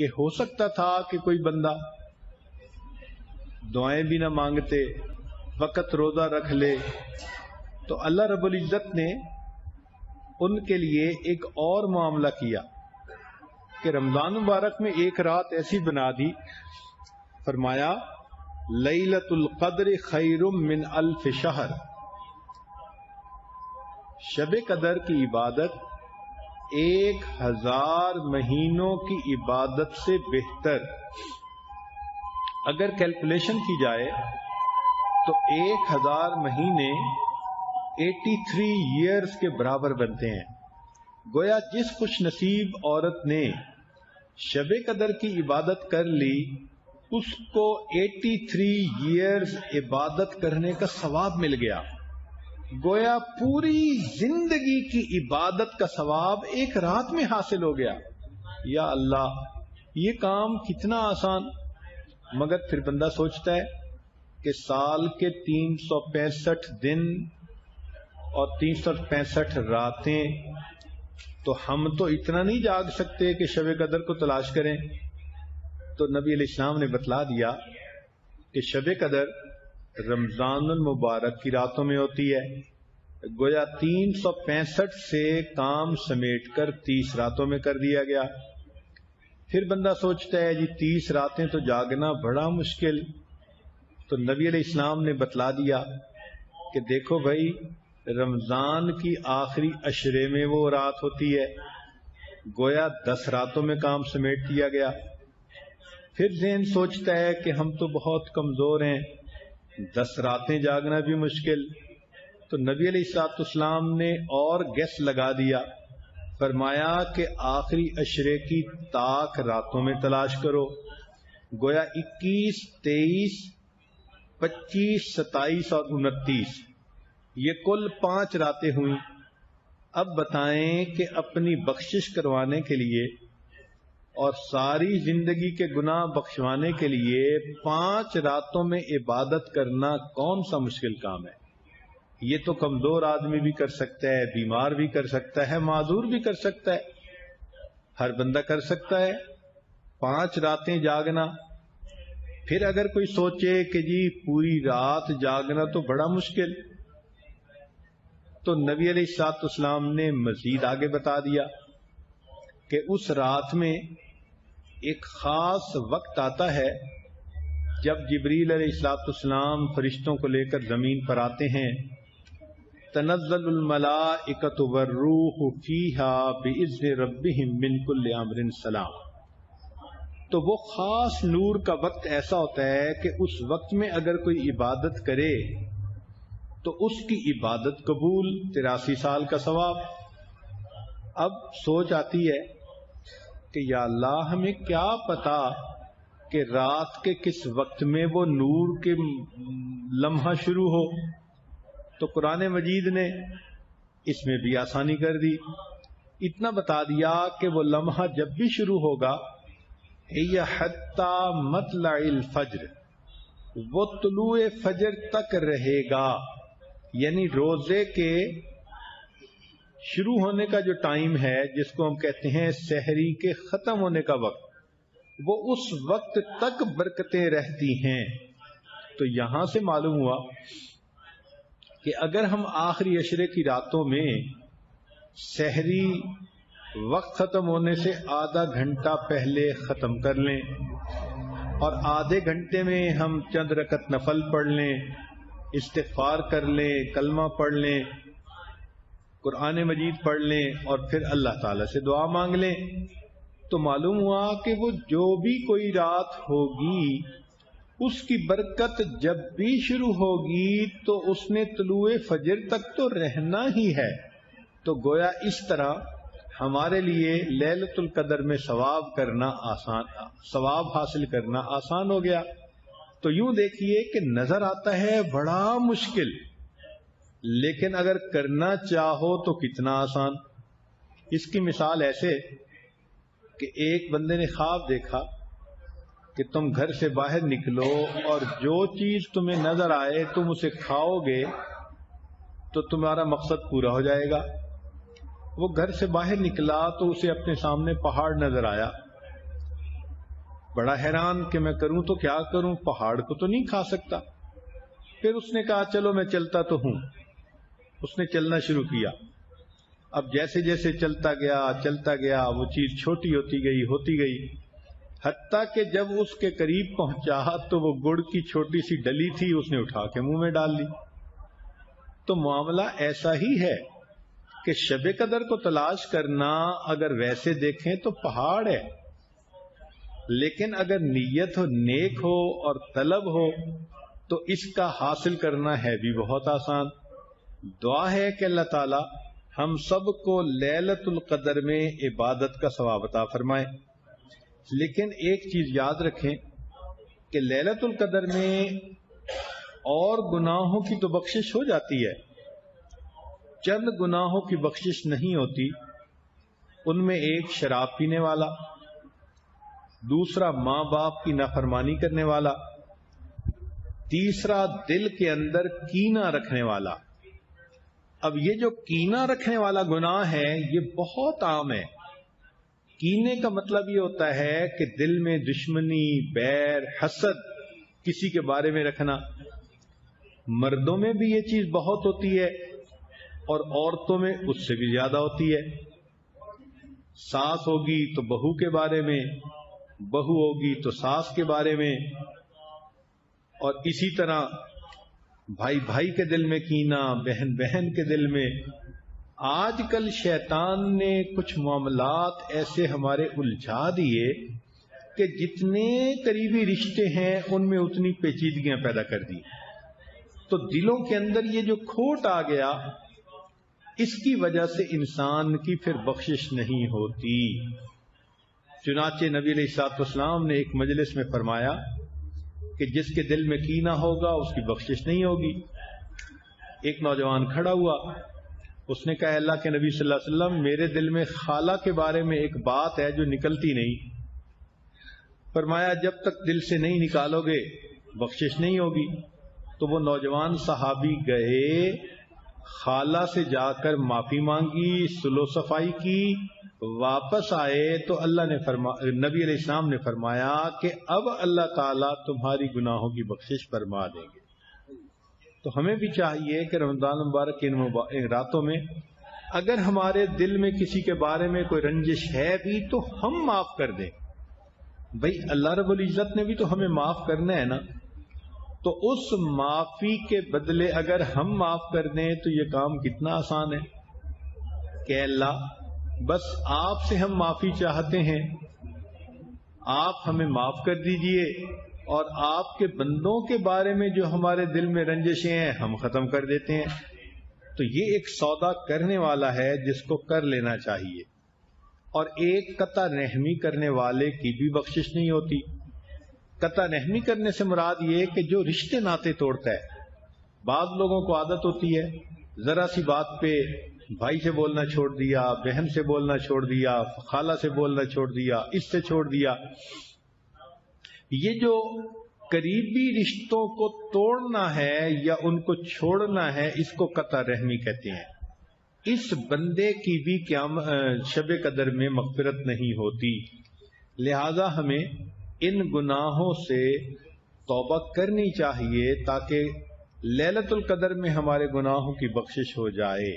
کہ ہو سکتا تھا کہ کوئی بندہ دعائیں بھی نہ مانگتے، وقت روزہ رکھ لے، تو اللہ رب العزت نے ان کے لیے ایک اور معاملہ کیا کہ رمضان مبارک میں ایک رات ایسی بنا دی، فرمایا لیلۃ القدر خیر من الف شہر، شب قدر کی عبادت 1000 مہینوں کی عبادت سے بہتر۔ اگر کیلکولیشن کی جائے تو 1000 مہینے 83 ایئرز کے برابر بنتے ہیں۔ گویا جس خوش نصیب عورت نے شب قدر کی عبادت کر لی، اس کو 83 ایئرز عبادت کرنے کا ثواب مل گیا۔ گویا پوری زندگی کی عبادت کا ثواب ایک رات میں حاصل ہو گیا۔ یا اللہ، یہ کام کتنا آسان! مگر پھر بندہ سوچتا ہے کہ سال کے 365 دن اور 365 راتیں، تو ہم تو اتنا نہیں جاگ سکتے کہ شب قدر کو تلاش کریں۔ تو نبی علیہ السلام نے بتلا دیا کہ شب قدر رمضان المبارک کی راتوں میں ہوتی ہے۔ گویا 365 سے کام سمیٹ کر 30 راتوں میں کر دیا گیا۔ پھر بندہ سوچتا ہے جی 30 راتیں تو جاگنا بڑا مشکل۔ تو نبی علیہ السلام نے بتلا دیا کہ دیکھو بھائی، رمضان کی آخری عشرے میں وہ رات ہوتی ہے، گویا 10 راتوں میں کام سمیٹ دیا گیا۔ پھر ذہن سوچتا ہے کہ ہم تو بہت کمزور ہیں، 10 راتیں جاگنا بھی مشکل۔ تو نبی علیہ السلام نے اور گیس لگا دیا، فرمایا کہ آخری عشرے کی طاق راتوں میں تلاش کرو۔ گویا 21، 23، 25، 27 اور 29، یہ کل 5 راتیں ہوئیں۔ اب بتائیں کہ اپنی بخشش کروانے کے لیے اور ساری زندگی کے گناہ بخشوانے کے لیے 5 راتوں میں عبادت کرنا کون سا مشکل کام ہے؟ یہ تو کمزور آدمی بھی کر سکتا ہے، بیمار بھی کر سکتا ہے، معذور بھی کر سکتا ہے، ہر بندہ کر سکتا ہے 5 راتیں جاگنا۔ پھر اگر کوئی سوچے کہ جی پوری رات جاگنا تو بڑا مشکل، تو نبی علیہ السلام نے مزید آگے بتا دیا کہ اس رات میں ایک خاص وقت آتا ہے جب جبریل علیہ السلام فرشتوں کو لے کر زمین پر آتے ہیں، تنزل الملائکۃ والروح فیہا بإذن ربہم من کل امر سلام۔ تو وہ خاص نور کا وقت ایسا ہوتا ہے کہ اس وقت میں اگر کوئی عبادت کرے تو اس کی عبادت قبول، 83 سال کا ثواب۔ اب سوچ آتی ہے کہ یا اللہ، ہمیں کیا پتا کہ رات کے کس وقت میں وہ نور کے لمحہ شروع ہو؟ تو قرآن مجید نے اس میں بھی آسانی کر دی، اتنا بتا دیا کہ وہ لمحہ جب بھی شروع ہوگا، ہی حتی مطلع الفجر، وہ طلوع فجر تک رہے گا، یعنی روزے کے شروع ہونے کا جو ٹائم ہے، جس کو ہم کہتے ہیں سحری کے ختم ہونے کا وقت، وہ اس وقت تک برکتیں رہتی ہیں۔ تو یہاں سے معلوم ہوا کہ اگر ہم آخری عشرے کی راتوں میں سحری وقت ختم ہونے سے آدھا گھنٹہ پہلے ختم کر لیں اور آدھے گھنٹے میں ہم چند رکعت نفل پڑھ لیں، استغفار کر لیں، کلمہ پڑھ لیں، قرآن مجید پڑھ لیں اور پھر اللہ تعالیٰ سے دعا مانگ لیں، تو معلوم ہوا کہ وہ جو بھی کوئی رات ہوگی اس کی برکت جب بھی شروع ہوگی تو اس نے طلوع فجر تک تو رہنا ہی ہے۔ تو گویا اس طرح ہمارے لیے لیلۃ القدر میں ثواب حاصل کرنا آسان ہو گیا۔ تو یوں دیکھیے کہ نظر آتا ہے بڑا مشکل، لیکن اگر کرنا چاہو تو کتنا آسان۔ اس کی مثال ایسے کہ ایک بندے نے خواب دیکھا کہ تم گھر سے باہر نکلو اور جو چیز تمہیں نظر آئے تم اسے کھاؤ گے تو تمہارا مقصد پورا ہو جائے گا۔ وہ گھر سے باہر نکلا تو اسے اپنے سامنے پہاڑ نظر آیا، بڑا حیران کہ میں کروں تو کیا کروں، پہاڑ کو تو نہیں کھا سکتا۔ پھر اس نے کہا چلو میں چلتا تو ہوں۔ اس نے چلنا شروع کیا۔ اب جیسے جیسے چلتا گیا وہ چیز چھوٹی ہوتی گئی حتیٰ کہ جب اس کے قریب پہنچا تو وہ گڑ کی چھوٹی سی ڈلی تھی، اس نے اٹھا کے منہ میں ڈال لی۔ تو معاملہ ایسا ہی ہے کہ شب قدر کو تلاش کرنا اگر ویسے دیکھیں تو پہاڑ ہے، لیکن اگر نیت ہو، نیک ہو اور طلب ہو تو اس کا حاصل کرنا ہے بھی بہت آسان۔ دعا ہے کہ اللہ تعالی ہم سب کو لیلۃ القدر میں عبادت کا ثواب عطا فرمائے۔ لیکن ایک چیز یاد رکھیں کہ لیلۃ القدر میں اور گناہوں کی تو بخشش ہو جاتی ہے، چند گناہوں کی بخشش نہیں ہوتی۔ ان میں ایک شراب پینے والا، دوسرا ماں باپ کی نافرمانی کرنے والا، تیسرا دل کے اندر کینہ رکھنے والا۔ اب یہ جو کینہ رکھنے والا گناہ ہے یہ بہت عام ہے۔ کینے کا مطلب یہ ہوتا ہے کہ دل میں دشمنی، بیر، حسد کسی کے بارے میں رکھنا۔ مردوں میں بھی یہ چیز بہت ہوتی ہے اور عورتوں میں اس سے بھی زیادہ ہوتی ہے۔ ساس ہوگی تو بہو کے بارے میں، بہو ہوگی تو ساس کے بارے میں، اور اسی طرح بھائی بھائی کے دل میں کینہ، بہن بہن کے دل میں۔ آج کل شیطان نے کچھ معاملات ایسے ہمارے الجھا دیے کہ جتنے قریبی رشتے ہیں ان میں اتنی پیچیدگیاں پیدا کر دی۔ تو دلوں کے اندر یہ جو کھوٹ آ گیا، اس کی وجہ سے انسان کی پھر بخشش نہیں ہوتی۔ چنانچہ نبی علیہ الصلوۃ والسلام نے ایک مجلس میں فرمایا کہ جس کے دل میں کینہ ہوگا اس کی بخشش نہیں ہوگی۔ ایک نوجوان کھڑا ہوا، اس نے کہا اللہ کے نبی صلی اللہ علیہ وسلم میرے دل میں خالہ کے بارے میں ایک بات ہے جو نکلتی نہیں۔ فرمایا جب تک دل سے نہیں نکالو گے بخشش نہیں ہوگی۔ تو وہ نوجوان صحابی گئے، خالہ سے جا کر معافی مانگی، صلح و صفائی کی، واپس آئے تو نبی علیہ السلام نے فرمایا کہ اب اللہ تعالیٰ تمہاری گناہوں کی بخشش فرما دیں گے۔ تو ہمیں بھی چاہیے کہ رمضان مبارک کی ان راتوں میں اگر ہمارے دل میں کسی کے بارے میں کوئی رنجش ہے بھی تو ہم معاف کر دیں۔ بھئی اللہ رب العزت نے بھی تو ہمیں معاف کرنا ہے نا، تو اس معافی کے بدلے اگر ہم معاف کر دیں تو یہ کام کتنا آسان ہے کہ اللہ بس آپ سے ہم معافی چاہتے ہیں، آپ ہمیں معاف کر دیجئے، اور آپ کے بندوں کے بارے میں جو ہمارے دل میں رنجشیں ہیں ہم ختم کر دیتے ہیں۔ تو یہ ایک سودا کرنے والا ہے جس کو کر لینا چاہیے۔ اور ایک قطع رحمی کرنے والے کی بھی بخشش نہیں ہوتی۔ قطع رحمی کرنے سے مراد یہ کہ جو رشتے ناطے توڑتا ہے۔ بعض لوگوں کو عادت ہوتی ہے ذرا سی بات پہ بھائی سے بولنا چھوڑ دیا، بہن سے بولنا چھوڑ دیا، خالہ سے بولنا چھوڑ دیا، اس سے چھوڑ دیا۔ یہ جو قریبی رشتوں کو توڑنا ہے یا ان کو چھوڑنا ہے اس کو قطع رحمی کہتے ہیں۔ اس بندے کی بھی شب قدر میں مغفرت نہیں ہوتی۔ لہذا ہمیں ان گناہوں سے توبہ کرنی چاہیے تاکہ لیلۃ القدر میں ہمارے گناہوں کی بخشش ہو جائے۔